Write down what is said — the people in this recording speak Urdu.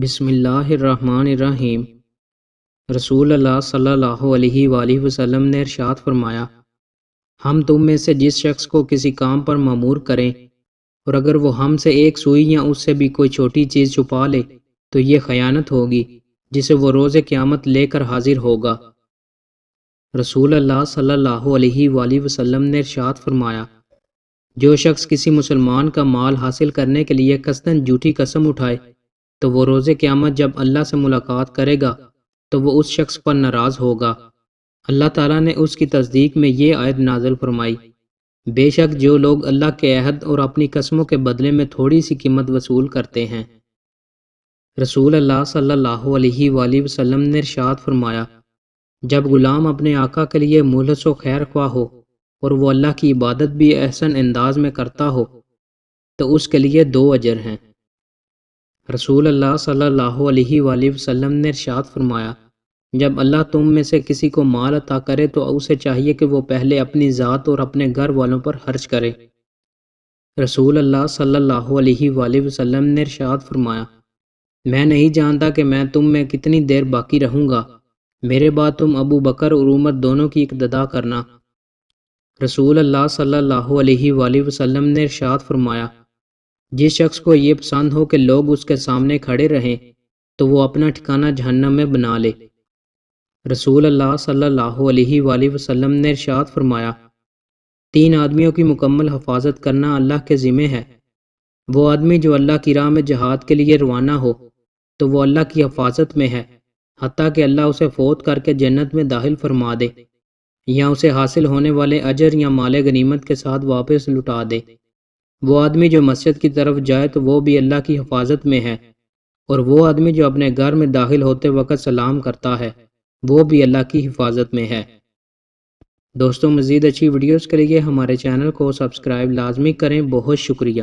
بسم اللہ الرحمن الرحیم۔ رسول اللہ صلی اللہ علیہ وآلہ وسلم نے ارشاد فرمایا، ہم تم میں سے جس شخص کو کسی کام پر مامور کریں اور اگر وہ ہم سے ایک سوئی یا اس سے بھی کوئی چھوٹی چیز چھپا لے تو یہ خیانت ہوگی جسے وہ روز قیامت لے کر حاضر ہوگا۔ رسول اللہ صلی اللہ علیہ وآلہ وسلم نے ارشاد فرمایا، جو شخص کسی مسلمان کا مال حاصل کرنے کے لیے قصداً جھوٹی قسم اٹھائے تو وہ روز قیامت جب اللہ سے ملاقات کرے گا تو وہ اس شخص پر ناراض ہوگا۔ اللہ تعالیٰ نے اس کی تصدیق میں یہ آیت نازل فرمائی، بے شک جو لوگ اللہ کے عہد اور اپنی قسموں کے بدلے میں تھوڑی سی قیمت وصول کرتے ہیں۔ رسول اللہ صلی اللہ علیہ وآلہ وسلم نے ارشاد فرمایا، جب غلام اپنے آقا کے لیے مخلص و خیر خواہ ہو اور وہ اللہ کی عبادت بھی احسن انداز میں کرتا ہو تو اس کے لیے 2 اجر ہیں۔ رسول اللہ صلی اللہ علیہ وآلہ وسلم نے ارشاد فرمایا، جب اللہ تم میں سے کسی کو مال عطا کرے تو اسے چاہیے کہ وہ پہلے اپنی ذات اور اپنے گھر والوں پر خرچ کرے۔ رسول اللہ صلی اللہ علیہ وآلہ وسلم نے ارشاد فرمایا، میں نہیں جانتا کہ میں تم میں کتنی دیر باقی رہوں گا، میرے بعد تم ابو بکر اور عمر دونوں کی اقتداء کرنا۔ رسول اللہ صلی اللہ علیہ وآلہ وسلم نے ارشاد فرمایا، جس شخص کو یہ پسند ہو کہ لوگ اس کے سامنے کھڑے رہیں تو وہ اپنا ٹھکانہ جہنم میں بنا لے۔ رسول اللہ صلی اللہ علیہ وآلہ وسلم نے ارشاد فرمایا، 3 آدمیوں کی مکمل حفاظت کرنا اللہ کے ذمہ ہے۔ وہ آدمی جو اللہ کی راہ میں جہاد کے لیے روانہ ہو تو وہ اللہ کی حفاظت میں ہے حتیٰ کہ اللہ اسے فوت کر کے جنت میں داخل فرما دے یا اسے حاصل ہونے والے اجر یا مال غنیمت کے ساتھ واپس لٹا دے۔ وہ آدمی جو مسجد کی طرف جائے تو وہ بھی اللہ کی حفاظت میں ہے، اور وہ آدمی جو اپنے گھر میں داخل ہوتے وقت سلام کرتا ہے وہ بھی اللہ کی حفاظت میں ہے۔ دوستوں، مزید اچھی ویڈیوز کے لیے ہمارے چینل کو سبسکرائب لازمی کریں۔ بہت شکریہ۔